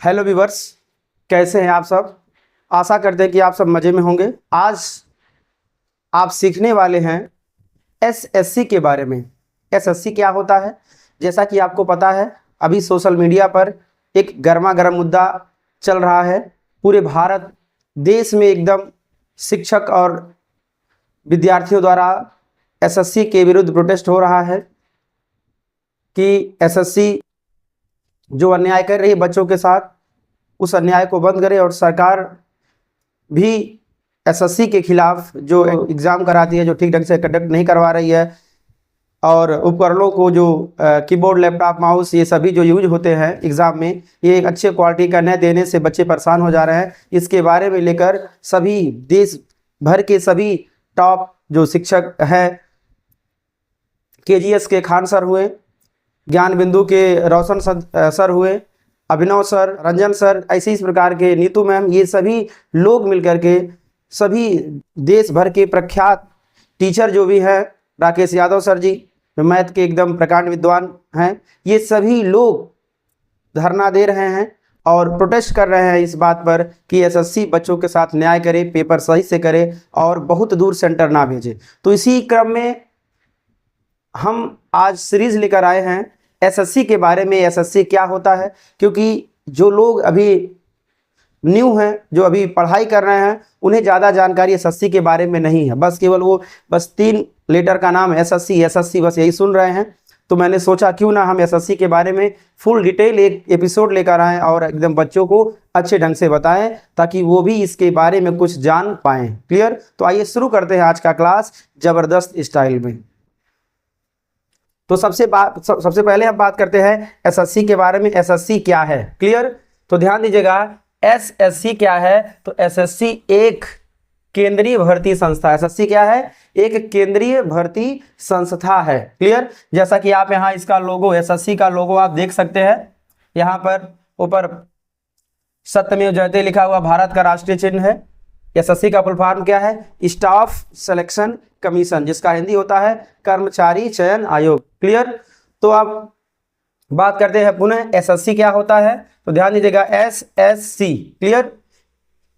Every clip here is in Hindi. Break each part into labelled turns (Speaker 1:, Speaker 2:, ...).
Speaker 1: हेलो व्यूवर्स, कैसे हैं आप सब। आशा करते हैं कि आप सब मज़े में होंगे। आज आप सीखने वाले हैं एसएससी के बारे में। एसएससी क्या होता है? जैसा कि आपको पता है, अभी सोशल मीडिया पर एक गर्मा गर्म मुद्दा चल रहा है। पूरे भारत देश में एकदम शिक्षक और विद्यार्थियों द्वारा एसएससी के विरुद्ध प्रोटेस्ट हो रहा है कि एसएससी जो अन्याय कर रही है बच्चों के साथ, उस अन्याय को बंद करे और सरकार भी एसएससी के खिलाफ जो एग्ज़ाम कराती है, जो ठीक ढंग से कंडक्ट नहीं करवा रही है, और उपकरणों को जो कीबोर्ड, लैपटॉप, माउस ये सभी जो यूज होते हैं एग्ज़ाम में, ये एक अच्छे क्वालिटी का न देने से बच्चे परेशान हो जा रहे हैं। इसके बारे में लेकर सभी देश भर के सभी टॉप जो शिक्षक हैं, केजीएस के खान सर हुए, ज्ञान बिंदु के रोशन सर हुए, अभिनव सर, रंजन सर, ऐसे इस प्रकार के, नीतू मैम, ये सभी लोग मिलकर के सभी देश भर के प्रख्यात टीचर जो भी हैं, राकेश यादव सर जी जो मैथ के एकदम प्रकांड विद्वान हैं, ये सभी लोग धरना दे रहे हैं और प्रोटेस्ट कर रहे हैं इस बात पर कि एसएससी बच्चों के साथ न्याय करे, पेपर सही से करे और बहुत दूर सेंटर ना भेजे। तो इसी क्रम में हम आज सीरीज लेकर आए हैं एसएससी के बारे में। एसएससी क्या होता है, क्योंकि जो लोग अभी न्यू हैं, जो अभी पढ़ाई कर रहे हैं, उन्हें ज़्यादा जानकारी एसएससी के बारे में नहीं है। बस केवल वो 3 लेटर का नाम एसएससी एसएससी बस यही सुन रहे हैं। तो मैंने सोचा क्यों ना हम एसएससी के बारे में फुल डिटेल एक एपिसोड लेकर आएँ और एकदम बच्चों को अच्छे ढंग से बताएं, ताकि वो भी इसके बारे में कुछ जान पाएँ। क्लियर? तो आइए शुरू करते हैं आज का क्लास ज़बरदस्त स्टाइल में। तो सबसे पहले हम बात करते हैं एसएससी के बारे में। एसएससी क्या है? क्लियर? तो ध्यान दीजिएगा, एसएससी क्या है? तो एसएससी एक केंद्रीय भर्ती संस्था। एसएससी क्या है? एक केंद्रीय भर्ती संस्था है। क्लियर? जैसा कि आप यहाँ इसका लोगो, एसएससी का लोगो आप देख सकते हैं। यहाँ पर ऊपर सत्यमेव जयते लिखा हुआ भारत का राष्ट्रीय चिन्ह है। एसएससी का फुल फॉर्म क्या है? स्टाफ सिलेक्शन कमीशन, जिसका हिंदी होता है कर्मचारी चयन आयोग। क्लियर? तो अब बात करते हैं पुनः एसएससी क्या होता है। तो ध्यान दीजिएगा, एसएससी, क्लियर,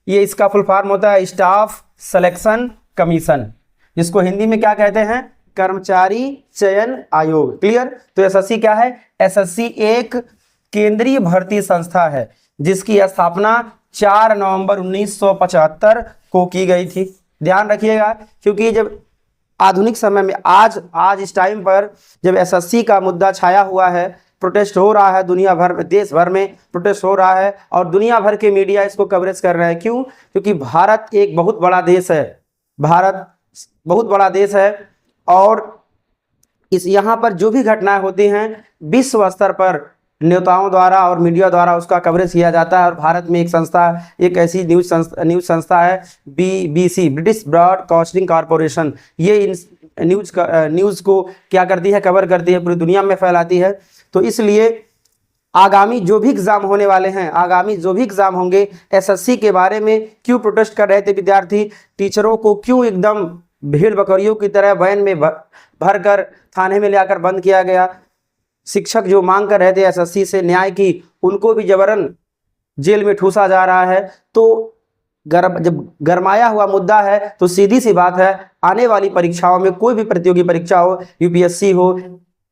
Speaker 1: ये इसका फुल फॉर्म होता है स्टाफ सिलेक्शन कमीशन, जिसको हिंदी में क्या कहते हैं? कर्मचारी चयन आयोग। क्लियर? तो एसएससी क्या है? एसएससी एक केंद्रीय भर्ती संस्था है जिसकी स्थापना 4 नवंबर 1975 को की गई थी। ध्यान रखिएगा, क्योंकि जब आधुनिक समय में आज इस टाइम पर जब एसएससी का मुद्दा छाया हुआ है, प्रोटेस्ट हो रहा है दुनिया भर में, देश भर में प्रोटेस्ट हो रहा है और दुनिया भर के मीडिया इसको कवरेज कर रहे हैं। क्यों? क्योंकि भारत एक बहुत बड़ा देश है। भारत बहुत बड़ा देश है और इस यहाँ पर जो भी घटनाएं होती हैं विश्व स्तर पर नेताओं द्वारा और मीडिया द्वारा उसका कवरेज किया जाता है। और भारत में एक संस्था, एक ऐसी न्यूज़ संस्था है बीबीसी, ब्रिटिश ब्रॉडकास्टिंग कॉरपोरेशन। ये न्यूज़ को क्या करती है? कवर करती है, पूरी दुनिया में फैलाती है। तो इसलिए आगामी जो भी एग्ज़ाम होने वाले हैं, आगामी जो भी एग्ज़ाम होंगे, एसएससी के बारे में क्यों प्रोटेस्ट कर रहे थे विद्यार्थी, टीचरों को क्यों एकदम भेड़ बकरियों की तरह वैन में भर कर थाने में ले आकर बंद किया गया, शिक्षक जो मांग कर रहे थे एसएससी से न्याय की, उनको भी जबरन जेल में ठूसा जा रहा है। तो जब गरमाया हुआ मुद्दा है तो सीधी सी बात है, आने वाली परीक्षाओं में कोई भी प्रतियोगी परीक्षा हो, यूपीएससी हो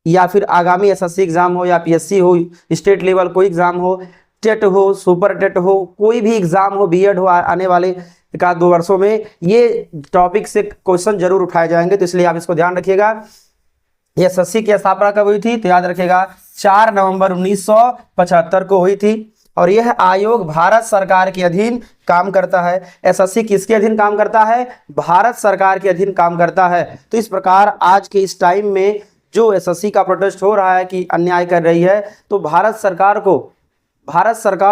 Speaker 1: या फिर आगामी एसएससी एग्जाम हो या पीएससी हो, स्टेट लेवल कोई एग्जाम हो, टेट हो, सुपर टेट हो, कोई भी एग्जाम हो, बीएड हो, आने वाले 1-2 वर्षों में ये टॉपिक से क्वेश्चन जरूर उठाए जाएंगे। तो इसलिए आप इसको ध्यान रखिएगा। एसएससी की स्थापना कब हुई थी? तो याद रखिएगा 4 नवंबर 1975 को हुई थी और यह आयोग भारत सरकार के अधीन काम करता है। एसएससी किसके अधीन काम करता है? भारत सरकार के अधीन काम करता है। तो इस प्रकार आज के इस टाइम में जो एसएससी का प्रोटेस्ट हो रहा है कि अन्याय कर रही है, तो भारत सरकार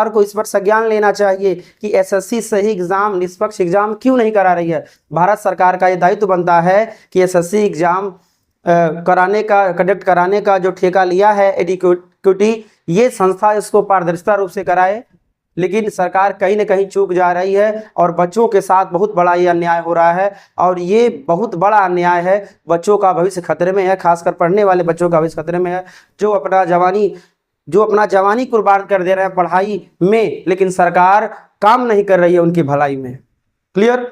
Speaker 1: को इस पर संज्ञान लेना चाहिए कि एसएससी सही एग्जाम, निष्पक्ष एग्जाम क्यों नहीं करा रही है। भारत सरकार का ये दायित्व बनता है कि एसएससी एग्जाम कंडक्ट कराने का जो ठेका लिया है एडिक्विटी, ये संस्था इसको पारदर्शिता रूप से कराए। लेकिन सरकार कहीं ना कहीं चूक जा रही है और बच्चों के साथ बहुत बड़ा ये अन्याय हो रहा है और ये बहुत बड़ा अन्याय है। बच्चों का भविष्य खतरे में है, खासकर पढ़ने वाले बच्चों का भविष्य खतरे में है, जो अपना जवानी जो अपना जवानी कुर्बान कर दे रहे हैं पढ़ाई में, लेकिन सरकार काम नहीं कर रही है उनकी भलाई में। क्लियर?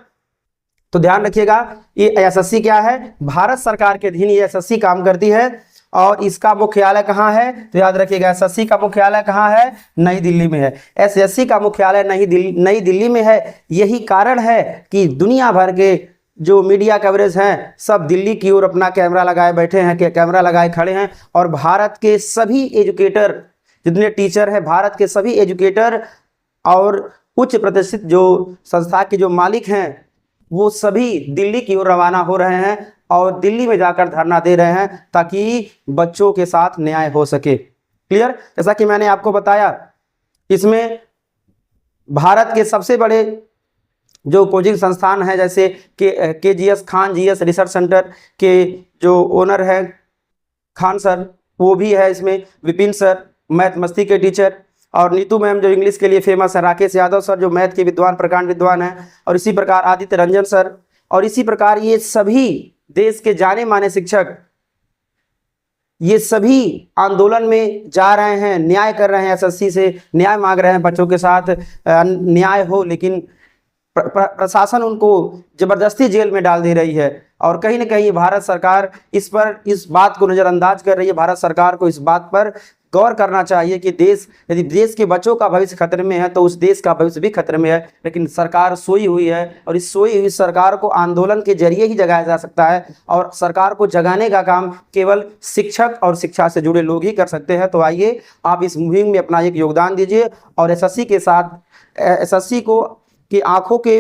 Speaker 1: तो ध्यान रखिएगा, ये एसएससी क्या है, भारत सरकार के अधीन ये एसएससी काम करती है और इसका मुख्यालय कहाँ है, तो याद रखिएगा एसएससी का मुख्यालय कहाँ है, नई दिल्ली में है। एसएससी का मुख्यालय नई दिल्ली में है। यही कारण है कि दुनिया भर के जो मीडिया कवरेज हैं सब दिल्ली की ओर अपना कैमरा लगाए बैठे हैं, कैमरा लगाए खड़े हैं, और भारत के सभी एजुकेटर, जितने टीचर हैं, भारत के सभी एजुकेटर और उच्च प्रतिष्ठित जो संस्था के जो मालिक हैं, वो सभी दिल्ली की ओर रवाना हो रहे हैं और दिल्ली में जाकर धरना दे रहे हैं ताकि बच्चों के साथ न्याय हो सके। क्लियर? जैसा कि मैंने आपको बताया, इसमें भारत के सबसे बड़े जो कोचिंग संस्थान है, जैसे KGS Khan GS research centre के जो ओनर हैं खान सर, वो भी है इसमें, विपिन सर मैथ मस्ती के टीचर, और नीतू मैम जो इंग्लिश के लिए फेमस है, राकेश यादव सर जो मैथ के विद्वान, प्रकांड विद्वान हैं, और इसी प्रकार आदित्य रंजन सर, और इसी प्रकार ये सभी देश के जाने माने शिक्षक, ये सभी आंदोलन में जा रहे हैं, न्याय कर रहे हैं, एसएससी से न्याय मांग रहे हैं, बच्चों के साथ न्याय हो, लेकिन प्रशासन उनको जबरदस्ती जेल में डाल दे रही है। और कहीं ना कहीं भारत सरकार इस बात को नज़रअंदाज कर रही है। भारत सरकार को इस बात पर गौर करना चाहिए कि यदि देश के बच्चों का भविष्य खतरे में है तो उस देश का भविष्य भी खतरे में है, लेकिन सरकार सोई हुई है, और इस सोई हुई सरकार को आंदोलन के जरिए ही जगाया जा सकता है, और सरकार को जगाने का काम केवल शिक्षक और शिक्षा से जुड़े लोग ही कर सकते हैं। तो आइए आप इस मुहिम में अपना एक योगदान दीजिए, और एसएससी के साथ एसएससी को की आंखों के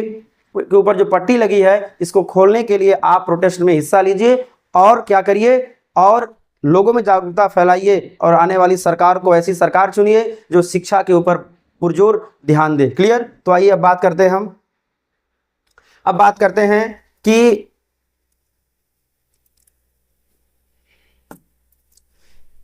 Speaker 1: ऊपर जो पट्टी लगी है, इसको खोलने के लिए आप प्रोटेस्ट में हिस्सा लीजिए, और क्या करिए, और लोगों में जागरूकता फैलाइए, और आने वाली सरकार को ऐसी सरकार चुनिए जो शिक्षा के ऊपर पुरजोर ध्यान दे। क्लियर? तो आइए अब बात करते हैं अब बात करते हैं कि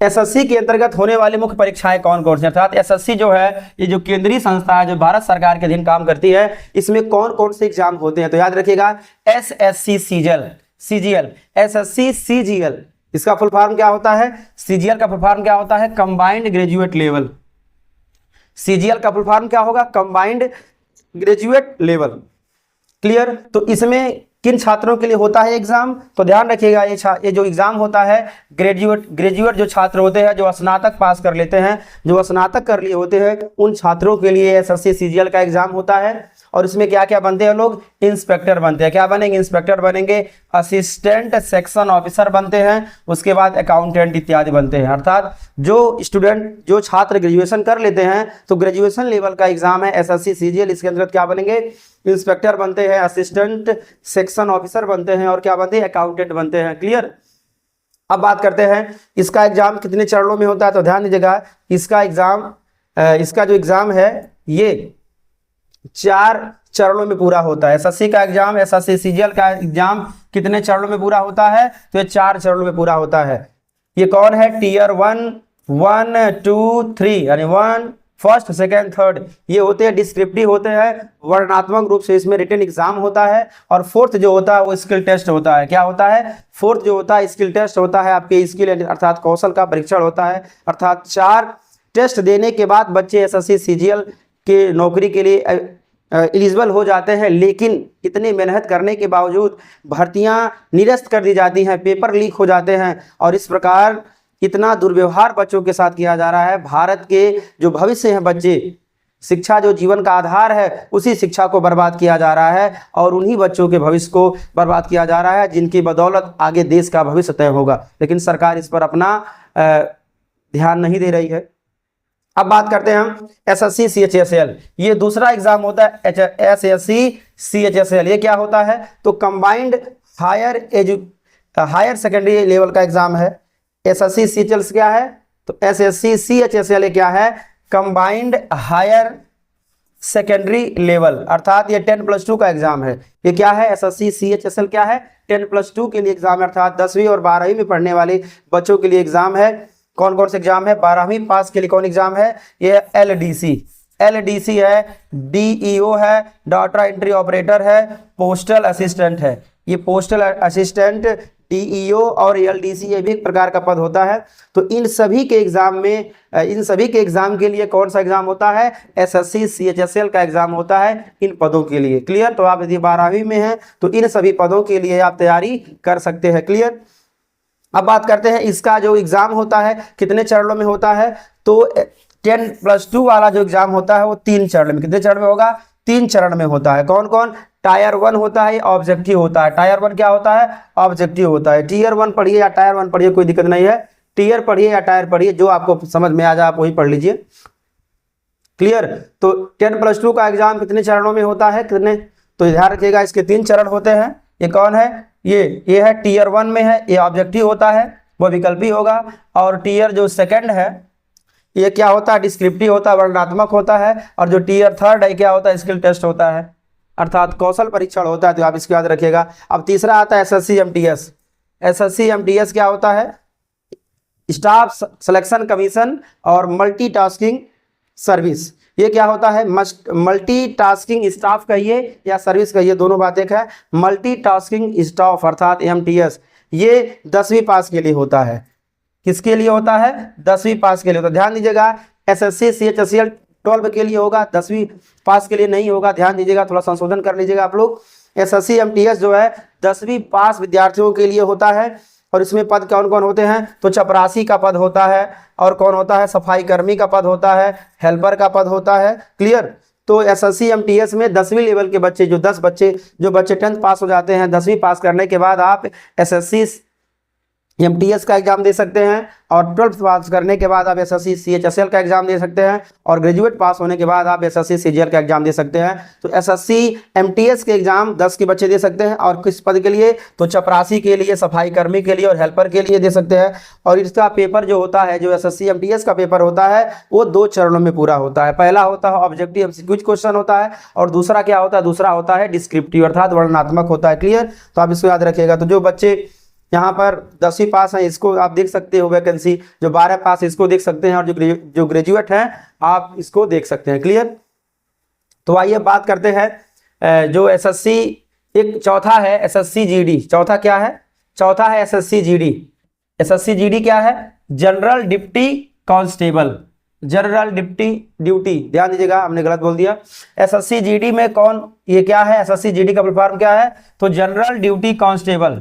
Speaker 1: एसएससी के अंतर्गत होने वाली मुख्य परीक्षाएं कौन कौन सी, अर्थात एसएससी जो है ये जो केंद्रीय संस्था है जो भारत सरकार के अधीन काम करती है, इसमें कौन कौन से एग्जाम होते हैं। तो याद रखिएगा एसएससी सीजीएल, एसएससी सीजीएल, इसका फुल फॉर्म क्या होता है, सीजीएल का फुल फॉर्म क्या होता है, कंबाइंड ग्रेजुएट लेवल। सीजीएल का फुल फॉर्म क्या होगा, कंबाइंड ग्रेजुएट लेवल। क्लियर? तो इसमें किन छात्रों के लिए होता है एग्जाम, तो ध्यान रखिएगा ये जो एग्जाम होता है ग्रेजुएट जो छात्र होते हैं, जो स्नातक पास कर लेते हैं, जो स्नातक कर लिए होते हैं, उन छात्रों के लिए एसएससी सीजीएल का एग्जाम होता है। और इसमें क्या क्या बनते हैं लोग, इंस्पेक्टर बनते हैं। क्या बनेंगे, इंस्पेक्टर बनेंगे, असिस्टेंट सेक्शन ऑफिसर बनते हैं, उसके बाद अकाउंटेंट इत्यादि बनते हैं। अर्थात जो छात्र ग्रेजुएशन कर लेते हैं तो ग्रेजुएशन लेवल का एग्जाम है एसएससी सीजीएल, इसके अंतर्गत क्या बनेंगे, इंस्पेक्टर बनते हैं, असिस्टेंट सेक्शन ऑफिसर बनते हैं, और क्या बनते हैं, अकाउंटेंट बनते हैं। क्लियर? अब बात करते हैं इसका एग्जाम कितने चरणों में होता है, तो ध्यान दीजिएगा इसका जो एग्जाम है ये 4 चरणों में पूरा होता है। एसएससी का एग्जाम, एसएससी सीजीएल का एग्जाम कितने चरणों में पूरा होता है, तो ये 4 चरणों में पूरा होता है। ये कौन है, टीयर 1, 2, 3, यानी 1 फर्स्ट सेकेंड थर्ड, ये होते हैं डिस्क्रिप्टिव होते हैं, वर्णनात्मक रूप से इसमें रिटन एग्जाम होता है। और फोर्थ जो होता है वो स्किल टेस्ट होता है। क्या होता है, फोर्थ जो होता है स्किल टेस्ट होता है, आपके स्किल अर्थात कौशल का परीक्षण होता है। अर्थात 4 टेस्ट देने के बाद बच्चे एसएससी सीजीएल के नौकरी के लिए एलिजिबल हो जाते हैं, लेकिन इतनी मेहनत करने के बावजूद भर्तियां निरस्त कर दी जाती हैं, पेपर लीक हो जाते हैं, और इस प्रकार इतना दुर्व्यवहार बच्चों के साथ किया जा रहा है। भारत के जो भविष्य हैं बच्चे, शिक्षा जो जीवन का आधार है, उसी शिक्षा को बर्बाद किया जा रहा है, और उन्हीं बच्चों के भविष्य को बर्बाद किया जा रहा है जिनकी बदौलत आगे देश का भविष्य तय होगा। लेकिन सरकार इस पर अपना ध्यान नहीं दे रही है। अब बात करते हैं हम एसएससी सीएचएसएल, ये दूसरा एग्जाम होता है एसएससी सीएचएसएल। ये क्या होता है, तो कंबाइंड हायर सेकेंडरी लेवल का एग्जाम है। एसएससी सीएचएल क्या है, तो एसएससी सीएचएसएल क्या है, कंबाइंड हायर सेकेंडरी लेवल, अर्थात ये 10+2 का एग्जाम है। ये क्या है, एसएससी सीएचएसएल क्या है, 10+2 के लिए एग्जाम है, अर्थात 10वीं और 12वीं में पढ़ने वाले बच्चों के लिए एग्जाम है। कौन कौन से एग्जाम है, 12वीं पास के लिए कौन एग्जाम है, ये एलडीसी है, डीईओ है, डाटा एंट्री ऑपरेटर है, पोस्टल असिस्टेंट है। ये पोस्टल असिस्टेंट, टीईओ और एलडीसी, ये भी एक प्रकार का पद होता है। तो इन सभी के एग्जाम में, इन सभी के एग्जाम के लिए कौन सा एग्जाम होता है? एसएससी सीएचएसएल का एग्जाम होता है इन पदों के लिए। क्लियर? तो आप यदि 12वीं में हैं तो इन सभी पदों के लिए आप तैयारी कर सकते हैं। क्लियर? अब बात करते हैं इसका जो एग्जाम होता है कितने चरणों में होता है। तो 10+2 वाला जो एग्जाम होता है वो 3 चरण में, कितने चरण में होगा? 3 चरण में होता है। कौन कौन? टायर 1 होता है, ऑब्जेक्टिव होता है। टायर 1 क्या होता है? ऑब्जेक्टिव होता है। टीयर 1 पढ़िए या टायर 1 पढ़िए, कोई दिक्कत नहीं है। टीयर पढ़िए या टायर पढ़िए, जो आपको समझ में आ जाए आप वही पढ़ लीजिए। क्लियर? तो 10+2 का एग्जाम कितने चरणों में होता है? कितने? तो ध्यान रखिएगा, इसके 3 चरण होते हैं। ये कौन है? ये है टीयर 1 में है, ये ऑब्जेक्टिव होता है, वो विकल्पी होगा। और टीयर जो सेकंड है ये क्या होता है? डिस्क्रिप्टिव होता है, वर्णनात्मक होता है। और जो टीयर 3 है क्या होता है? स्किल टेस्ट होता है, अर्थात कौशल परीक्षण होता है। तो आप इसको याद रखिएगा। अब तीसरा आता है एसएससी एमटीएस। एसएससी एमटीएस क्या होता है? स्टाफ सिलेक्शन कमीशन और मल्टीटास्किंग सर्विस। ये क्या होता है? मल्टीटास्किंग स्टाफ कहिए या सर्विस कहिए, दोनों बात एक है। मल्टीटास्किंग स्टाफ अर्थात एमटीएस, ये 10वीं पास के लिए होता है। किसके लिए होता है? 10वीं पास के लिए होता है। ध्यान दीजिएगा, एसएससी सीएचएसएल 12 के लिए होगा, 10वीं पास के लिए नहीं होगा। ध्यान दीजिएगा, थोड़ा संशोधन कर लीजिएगा आप लोग। एसएससी एमटीएस जो है 10वीं पास विद्यार्थियों के लिए होता है। और इसमें पद कौन कौन होते हैं? तो चपरासी का पद होता है, और कौन होता है? सफाई कर्मी का पद होता है, हेल्पर का पद होता है। क्लियर? तो एसएससी एमटीएस में 10वीं लेवल के बच्चे, जो 10 बच्चे, जो बच्चे 10th पास हो जाते हैं, 10वीं पास करने के बाद आप एसएससी एमटीएस का एग्जाम दे सकते हैं। और 12th पास करने के बाद आप एसएससी सीएचएसएल का एग्जाम दे सकते हैं। और ग्रेजुएट पास होने के बाद आप एसएससी सीजीएल का एग्जाम दे सकते हैं। तो एसएससी एमटीएस के एग्जाम 10 के बच्चे दे सकते हैं। और किस पद के लिए? तो चपरासी के लिए, सफाई कर्मी के लिए और हेल्पर के लिए दे सकते हैं। और इसका पेपर जो होता है, जो एसएससी एमटीएस का पेपर होता है, वो 2 चरणों में पूरा होता है। पहला होता है ऑब्जेक्टिव एमसीक्यू क्वेश्चन होता है, और दूसरा क्या होता है? दूसरा होता है डिस्क्रिप्टिव अर्थात वर्णनात्मक होता है। क्लियर? तो आप इसको याद रखिएगा। तो जो बच्चे यहाँ पर 10वीं पास हैं इसको आप देख सकते हो वैकेंसी, जो 12 पास इसको देख सकते हैं, और जो ग्रेजुएट हैं आप इसको देख सकते हैं। क्लियर? तो आइए बात करते हैं जो एसएससी, एक चौथा है एसएससी जीडी। चौथा क्या है? चौथा है एसएससी जीडी। एसएससी जीडी क्या है? General deputy constable, general deputy duty. ध्यान दीजिएगा, हमने गलत बोल दिया। एसएससी जीडी में कौन, ये क्या है? एसएससी जीडी का फुल फॉर्म क्या है? तो general duty constable.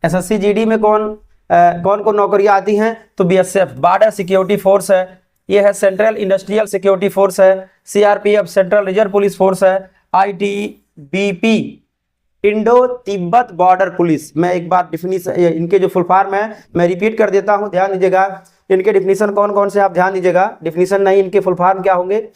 Speaker 1: SSC GD में कौन कौन नौकरियां आती हैं? तो बीएसएफ बॉर्डर सिक्योरिटी फोर्स है, ये है सेंट्रल इंडस्ट्रियल सिक्योरिटी फोर्स है, CRPF central reserve police force है, ITBP Indo Tibet border police. मैं एक बार डिफिनीशन, इनके जो फुल फॉर्म है मैं रिपीट कर देता हूं, ध्यान दीजिएगा। इनके डिफिनीशन कौन कौन से आप ध्यान दीजिएगा। डिफिनीशन नहीं, इनके फुल फॉर्म क्या होंगे?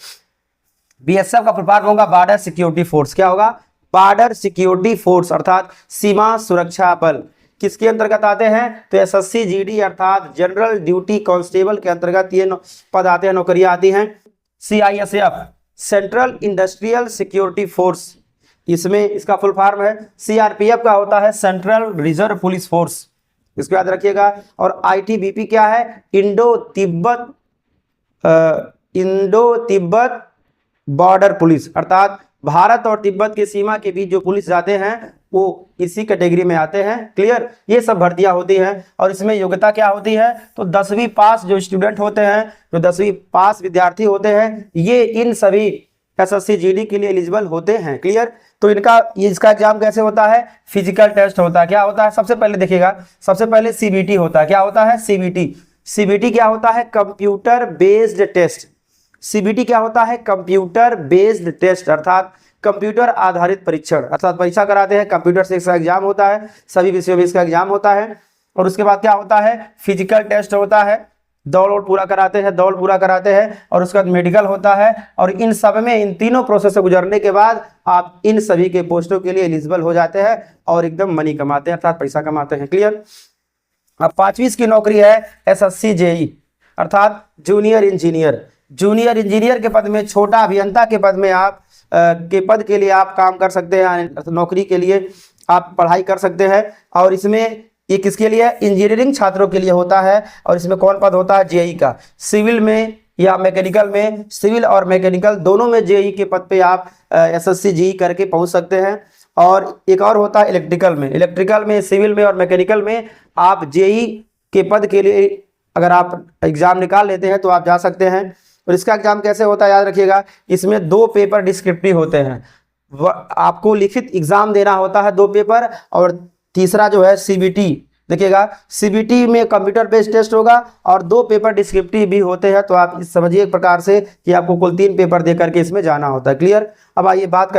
Speaker 1: बीएसएफ का फुल फॉर्म होगा बॉर्डर सिक्योरिटी फोर्स। क्या होगा? बॉर्डर सिक्योरिटी फोर्स अर्थात सीमा सुरक्षा बल। किसके अंतर्गत आते हैं? तो एसएससी जीडी अर्थात जनरल ड्यूटी कांस्टेबल के अंतर्गत ये पद आते हैं, नौकरियां आती हैं। CISF central industrial security force, इसमें इसका फुल फॉर्म है। सीआरपीएफ का होता है सेंट्रल रिजर्व पुलिस फोर्स, इसको याद रखिएगा। और आईटीबीपी क्या है? इंडो तिब्बत बॉर्डर पुलिस, अर्थात भारत और तिब्बत की सीमा के बीच जो पुलिस जाते हैं वो इसी कैटेगरी में आते हैं। क्लियर? ये सब भर्तियां होती हैं। और इसमें योग्यता क्या होती है? तो 10वीं पास जो स्टूडेंट होते हैं, जो 10वीं पास विद्यार्थी होते हैं, ये इन सभी एसएससी जीडी के लिए एलिजिबल होते हैं। क्लियर? तो इसका एग्जाम कैसे होता है? फिजिकल टेस्ट होता है। क्या होता है? सबसे पहले देखिएगा, सबसे पहले सीबीटी होता है। क्या होता है? सीबीटी। सीबीटी क्या होता है? Computer based test. सीबीटी क्या होता है? कंप्यूटर बेस्ड टेस्ट अर्थात कंप्यूटर आधारित परीक्षण, अर्थात परीक्षा कराते हैं, कंप्यूटर से इसका एग्जाम होता है, सभी विषयों में इसका एग्जाम होता है। और उसके बाद क्या होता है? फिजिकल टेस्ट होता है, दौड़ पूरा कराते हैं, और उसके बाद मेडिकल होता है। और इन सब में, इन तीनों प्रोसेस से गुजरने के बाद आप इन सभी के पोस्टों के लिए एलिजिबल हो जाते हैं और एकदम मनी कमाते हैं, अर्थात पैसा कमाते हैं। क्लियर? अब 5वीं की नौकरी है एसएससी जेई अर्थात जूनियर इंजीनियर। जूनियर इंजीनियर के पद में, छोटा अभियंता के पद में आप पद के लिए आप काम कर सकते हैं, नौकरी के लिए आप पढ़ाई कर सकते हैं। और इसमें ये किसके लिए? इंजीनियरिंग छात्रों के लिए होता है। और इसमें कौन पद होता है? जेई का। सिविल में या मैकेनिकल में, सिविल और मैकेनिकल दोनों में जेई के पद पे आप एसएससी जेई करके पहुंच सकते हैं। और एक और होता है इलेक्ट्रिकल में, सिविल में और मैकेनिकल में आप जेई के पद के लिए अगर आप एग्जाम निकाल लेते हैं तो आप जा सकते हैं। और इसका एग्जाम कैसे होता है याद रखिएगा, इसमें 2 पेपर डिस्क्रिप्टिव होते हैं, आपको लिखित एग्जाम देना होता है 2 पेपर, और तीसरा जो है सीबीटी। देखिएगा सीबीटी में कंप्यूटर बेस्ड टेस्ट होगा और 2 पेपर डिस्क्रिप्टिव भी होते हैं, तो आप इस समझिए एक प्रकार से कि आपको कुल 3 पेपर दे करके इसमें जाना होता है। क्लियर। अब आइए बात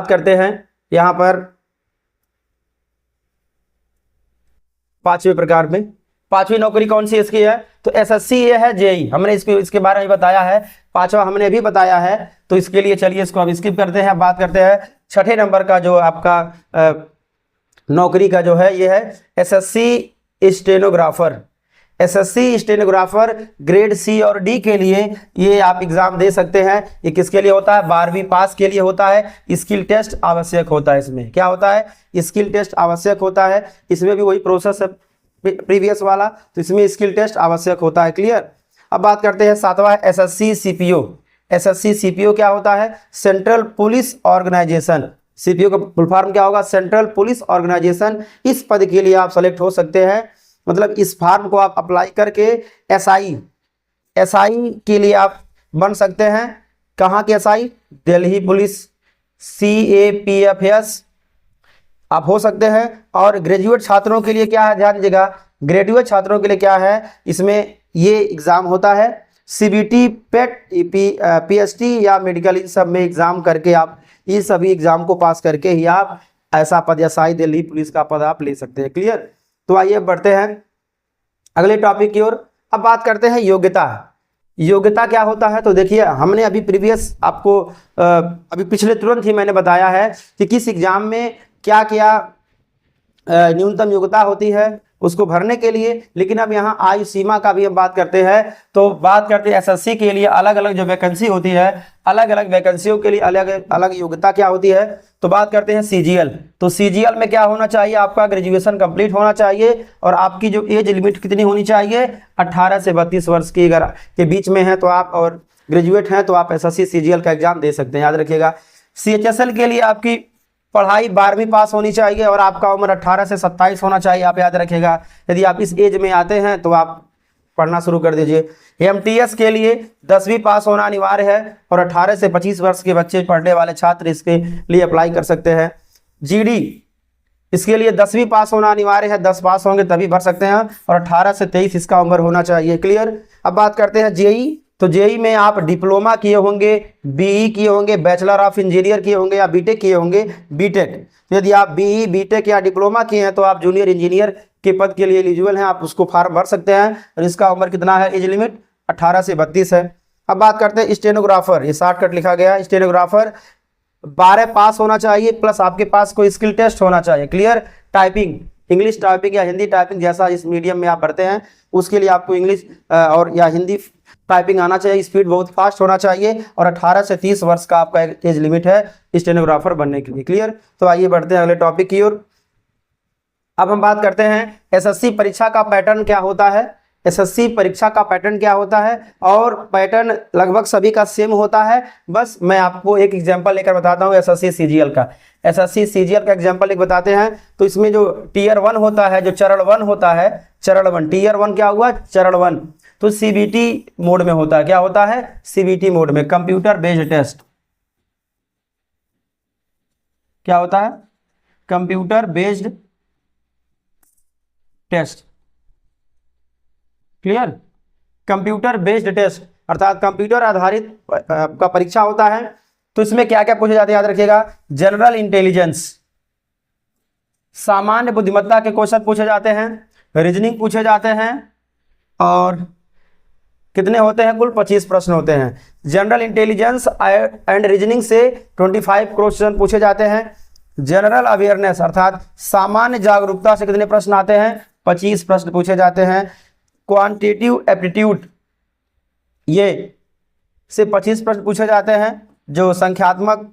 Speaker 1: करते हैं यहाँ पर 5वें प्रकार में। 5वीं नौकरी कौन सी इसकी है, तो एसएससी ये है, जेई हमने इसके बारे में बताया है, 5वां हमने भी बताया है, तो इसके लिए चलिए इसको हम स्किप करते हैं। बात करते हैं 6ठे नंबर का जो आपका नौकरी का जो है ये है SSC stenographer. SSC stenographer grade C और डी के लिए ये आप एग्जाम दे सकते हैं। ये किसके लिए होता है, 12वीं पास के लिए होता है। स्किल टेस्ट आवश्यक होता है, इसमें क्या होता है, स्किल टेस्ट आवश्यक होता है। इसमें भी वही प्रोसेस है प्रीवियस वाला, तो इसमें स्किल टेस्ट आवश्यक होता है। क्लियर। अब बात करते हैं 7वां एसएससी सीपीओ। एसएससी सीपीओ क्या होता है, सेंट्रल पुलिस ऑर्गेनाइजेशन। सीपीओ का फुल फॉर्म क्या होगा, सेंट्रल पुलिस ऑर्गेनाइजेशन। इस पद के लिए आप सेलेक्ट हो सकते हैं, मतलब इस फॉर्म को आप अप्लाई करके एसआई के लिए आप बन सकते हैं। कहाँ के एसआई, दिल्ली पुलिस, CAPFS आप हो सकते हैं। और ग्रेजुएट छात्रों के लिए क्या है, ध्यान दीजिएगा, ग्रेजुएट छात्रों के लिए क्या है, इसमें ये एग्जाम होता है CBT, पेट, PST या मेडिकल, इन सब में एग्जाम करके आप ये सभी एग्जाम को पास करके ही आप ऐसा पद एसआई दिल्ली पुलिस का पद आप ले सकते हैं। क्लियर। तो आइए बढ़ते हैं अगले टॉपिक की ओर। अब बात करते हैं योग्यता। योग्यता क्या होता है, तो देखिए हमने अभी प्रीवियस आपको अभी पिछले तुरंत ही मैंने बताया है कि किस एग्जाम में क्या क्या न्यूनतम योग्यता होती है उसको भरने के लिए। लेकिन अब यहाँ आयु सीमा का भी हम बात करते हैं, तो बात करते हैं एसएससी के लिए अलग अलग जो वैकेंसी होती है, अलग अलग वैकेंसियों के लिए अलग अलग योग्यता क्या होती है। तो बात करते हैं सीजीएल। तो सीजीएल में क्या होना चाहिए, आपका ग्रेजुएशन कंप्लीट होना चाहिए और आपकी जो एज लिमिट कितनी होनी चाहिए, 18 से 32 वर्ष की अगर के बीच में है तो आप, और ग्रेजुएट हैं तो आप एसएससी सीजीएल का एग्जाम दे सकते हैं। याद रखिएगा CHSL के लिए आपकी पढ़ाई 12वीं पास होनी चाहिए और आपका उम्र 18 से 27 होना चाहिए। आप याद रखिएगा, यदि आप इस एज में आते हैं तो आप पढ़ना शुरू कर दीजिए। MTS के लिए 10वीं पास होना अनिवार्य है और 18 से 25 वर्ष के बच्चे पढ़ने वाले छात्र इसके लिए अप्लाई कर सकते हैं। GD इसके लिए 10वीं पास होना अनिवार्य है, 10 पास होंगे तभी भर सकते हैं और 18 से 23 इसका उम्र होना चाहिए। क्लियर। अब बात करते हैं जेई। तो जेई में आप डिप्लोमा किए होंगे, BE किए होंगे, बैचलर ऑफ इंजीनियर किए होंगे या बीटेक किए होंगे, बीटेक। तो यदि आप BE, बीटेक या डिप्लोमा किए हैं तो आप जूनियर इंजीनियर के पद के लिए एलिजिबल हैं, आप उसको फॉर्म भर सकते हैं। और इसका उम्र कितना है, एज लिमिट 18 से 32 है। अब बात करते हैं स्टेनोग्राफर। ये शॉर्टकट लिखा गया है, स्टेनोग्राफर 12 पास होना चाहिए प्लस आपके पास कोई स्किल टेस्ट होना चाहिए। क्लियर। टाइपिंग, इंग्लिश टाइपिंग या हिंदी टाइपिंग जैसा इस मीडियम में आप पढ़ते हैं उसके लिए आपको इंग्लिश और या हिंदी टाइपिंग आना चाहिए, स्पीड बहुत फास्ट होना चाहिए और 18 से 30 वर्ष का आपका एज लिमिट है स्टेनोग्राफर बनने के लिए। क्लियर। तो आइए बढ़ते हैं अगले टॉपिक की ओर। अब हम बात करते हैं एसएससी परीक्षा का पैटर्न क्या होता है। एसएससी परीक्षा का पैटर्न क्या होता है, और पैटर्न लगभग सभी का सेम होता है। बस मैं आपको एक एग्जांपल लेकर बताता हूँ एसएससी सीजीएल का। एसएससी सीजीएल का एग्जांपल एक बताते हैं। तो इसमें जो टियर 1 होता है, जो चरण 1 होता है, चरण 1, टियर 1 क्या हुआ, चरण 1, तो CBT मोड में होता है। क्या होता है, CBT मोड में, कंप्यूटर बेस्ड टेस्ट। क्या होता है, computer based test. Clear. Computer based test अर्थात कंप्यूटर आधारित का परीक्षा होता है। तो इसमें क्या क्या पूछे जाते हैं, याद रखिएगा, जनरल इंटेलिजेंस, सामान्य बुद्धिमत्ता के क्वेश्चन पूछे जाते हैं, रीजनिंग पूछे जाते हैं, और कितने होते हैं, कुल 25 प्रश्न होते हैं। जनरल इंटेलिजेंस एंड रीजनिंग से 25 क्वेश्चन पूछे जाते हैं। जनरल अवेयरनेस अर्थात सामान्य जागरूकता से कितने प्रश्न आते हैं, 25 प्रश्न पूछे जाते हैं। क्वांटिटेटिव एप्टीट्यूड ये से 25 प्रश्न पूछे जाते हैं, जो संख्यात्मक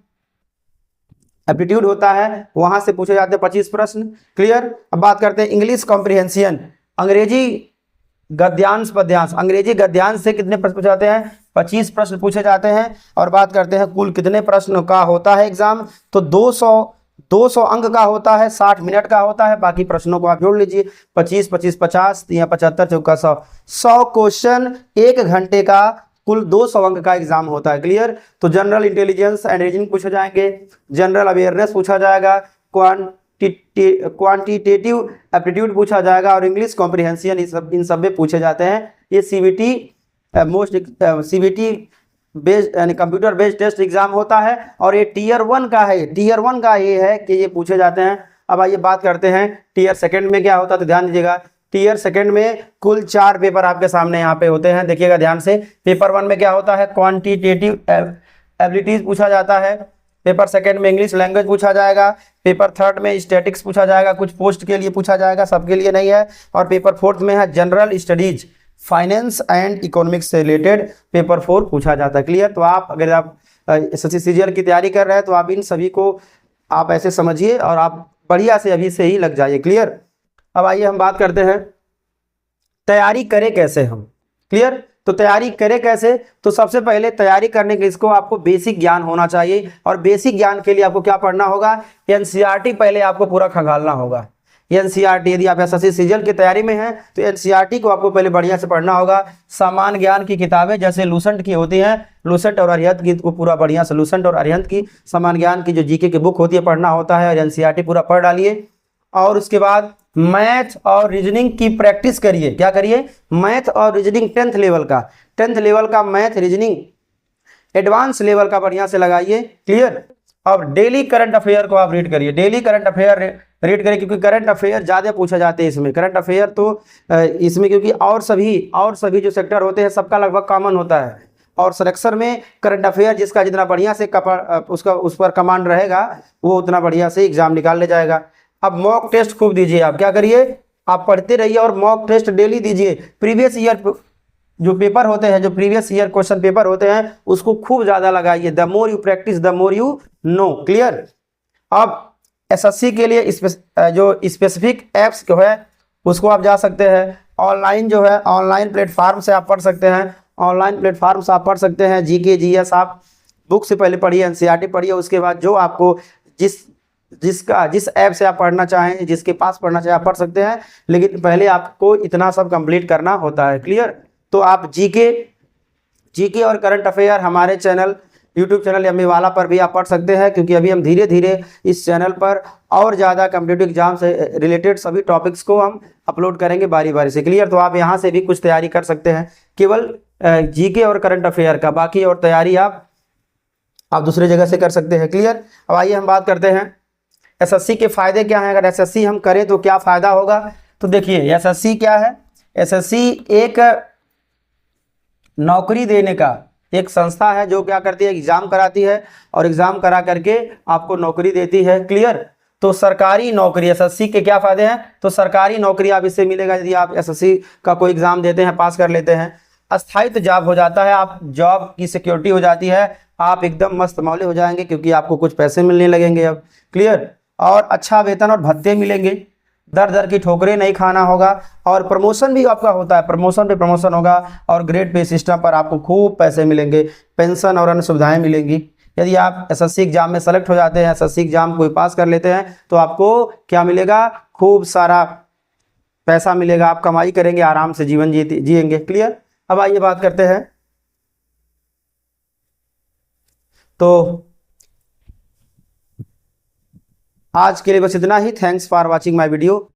Speaker 1: एप्टीट्यूड होता है वहां से पूछे जाते हैं 25 प्रश्न। क्लियर। अब बात करते हैं इंग्लिश कॉम्प्रिहेंशन, अंग्रेजी गद्यांश पद्यांश, अंग्रेजी गद्यांश से कितने प्रश्न पूछे जाते हैं, 25 प्रश्न पूछे जाते हैं। और बात करते हैं कुल कितने प्रश्न का होता है एग्जाम, तो 200 अंक का होता है, 60 मिनट का होता है। बाकी प्रश्नों को आप जोड़ लीजिए, 25 25 50 या 75 चौका 100 क्वेश्चन 1 घंटे का, कुल 200 अंक का एग्जाम होता है। क्लियर। तो जनरल इंटेलिजेंस एंड रीजनिंग पूछे जाएंगे, जनरल अवेयरनेस पूछा जाएगा, क्वांटिटेटिव एप्टीट्यूड पूछा जाएगा और इंग्लिश कॉम्प्रिहेंशन इन सब में पूछे जाते हैं। ये सीबीटी बेस्ड यानी कंप्यूटर बेस्ड टेस्ट एग्जाम होता है और ये टीयर 1 का है। टीयर 1 का ये है कि ये पूछे जाते हैं। अब आइए बात करते हैं टीयर सेकंड में क्या होता है, तो ध्यान दीजिएगा। टीयर सेकंड में कुल 4 पेपर आपके सामने यहाँ पे होते हैं, देखिएगा ध्यान से। पेपर 1 में क्या होता है, क्वांटिटेटिव एबिलिटीज पूछा जाता है। पेपर सेकंड में इंग्लिश लैंग्वेज पूछा जाएगा। पेपर थर्ड में स्टैटिक्स पूछा जाएगा, कुछ पोस्ट के लिए पूछा जाएगा, सबके लिए नहीं है। और पेपर फोर्थ में है general studies, finance and economics से रिलेटेड पेपर 4 पूछा जाता है। क्लियर। तो आप अगर आप एसएससी सीजीएल की तैयारी कर रहे हैं तो आप इन सभी को आप ऐसे समझिए और आप बढ़िया से अभी से ही लग जाइए। क्लियर। अब आइए हम बात करते हैं तैयारी करें कैसे हम। क्लियर। तो तैयारी करें कैसे, तो सबसे पहले तैयारी करने के इसको आपको बेसिक ज्ञान होना चाहिए। और बेसिक ज्ञान के लिए आपको क्या पढ़ना होगा, एनसीईआरटी पहले आपको पूरा खंगालना होगा। एनसीईआरटी, यदि आप एसएससी सीजीएल की तैयारी में हैं तो एनसीईआरटी को आपको पहले बढ़िया से पढ़ना होगा। सामान्य ज्ञान की किताबें जैसे लूसेंट की होती हैं, लूसेंट और अरिहंत की को पूरा बढ़िया से, लूसेंट और अरिहंत की सामान्य ज्ञान की जो जीके की बुक होती है पढ़ना होता है, और एनसीईआरटी पूरा पढ़ डालिए। और उसके बाद मैथ और रीजनिंग की प्रैक्टिस करिए। क्या करिए, मैथ और रीजनिंग 10th लेवल का मैथ रीजनिंग एडवांस लेवल का बढ़िया से लगाइए। क्लियर। अब डेली करंट अफेयर को आप रीड करिए, डेली करंट अफेयर रीड करिए, क्योंकि करंट अफेयर ज़्यादा पूछे जाते हैं इसमें। करंट अफेयर तो इसमें क्योंकि और सभी जो सेक्टर होते हैं सबका लगभग कॉमन होता है, और सिलेक्शन में करंट अफेयर जिसका जितना बढ़िया से उस पर कमांड रहेगा वो उतना बढ़िया से एग्जाम निकाल ले जाएगा। अब मॉक टेस्ट खूब दीजिए। आप क्या करिए, आप पढ़ते रहिए और मॉक टेस्ट डेली दीजिए। प्रीवियस ईयर जो पेपर होते हैं, जो प्रीवियस ईयर क्वेश्चन पेपर होते हैं, उसको खूब ज़्यादा लगाइए। The more you practice the more you know. Clear. अब एसएससी के लिए जो स्पेसिफिक एप्स जो है उसको आप जा सकते हैं। ऑनलाइन जो है, ऑनलाइन प्लेटफार्म से आप पढ़ सकते हैं, ऑनलाइन प्लेटफार्म से आप पढ़ सकते हैं। जीके जीएस आप बुक से पहले पढ़िए, एनसीईआरटी पढ़िए, उसके बाद जो आपको जिस ऐप से आप पढ़ना चाहें, जिसके पास पढ़ना चाहें आप पढ़ सकते हैं, लेकिन पहले आपको इतना सब कंप्लीट करना होता है। क्लियर। तो आप जीके और करंट अफेयर हमारे चैनल यूट्यूब चैनल एमए वाला पर भी आप पढ़ सकते हैं, क्योंकि अभी हम धीरे धीरे इस चैनल पर और ज़्यादा कॉम्पिटिटिव एग्जाम से रिलेटेड सभी टॉपिक्स को हम अपलोड करेंगे बारी बारी से। क्लियर। तो आप यहाँ से भी कुछ तैयारी कर सकते हैं, केवल जीके और करंट अफेयर का, बाकी और तैयारी आप दूसरे जगह से कर सकते हैं। क्लियर। अब आइए हम बात करते हैं एसएससी के फायदे क्या हैं। अगर एसएससी हम करें तो क्या फायदा होगा, तो देखिए एसएससी क्या है। एसएससी एक नौकरी देने का एक संस्था है जो क्या करती है, एग्जाम कराती है और एग्जाम करा करके आपको नौकरी देती है। क्लियर। तो सरकारी नौकरी, एसएससी के क्या फायदे हैं, तो सरकारी नौकरी आप इससे मिलेगा यदि आप एसएससी का कोई एग्जाम देते हैं, पास कर लेते हैं। स्थायित्व जॉब हो जाता है, आप जॉब की सिक्योरिटी हो जाती है, आप एकदम मस्त मौले हो जाएंगे क्योंकि आपको कुछ पैसे मिलने लगेंगे अब। क्लियर। और अच्छा वेतन और भत्ते मिलेंगे, दर दर की ठोकरें नहीं खाना होगा, और प्रमोशन भी आपका होता है, प्रमोशन पे प्रमोशन होगा, और ग्रेड पे सिस्टम पर आपको खूब पैसे मिलेंगे, पेंशन और अन्य सुविधाएं मिलेंगी। यदि आप एसएससी एग्जाम में सेलेक्ट हो जाते हैं, एसएससी एग्जाम कोई पास कर लेते हैं, तो आपको क्या मिलेगा, खूब सारा पैसा मिलेगा, आप कमाई करेंगे, आराम से जीवन जिएंगे। क्लियर। अब आइए बात करते हैं, तो आज के लिए बस इतना ही। Thanks for watching my video.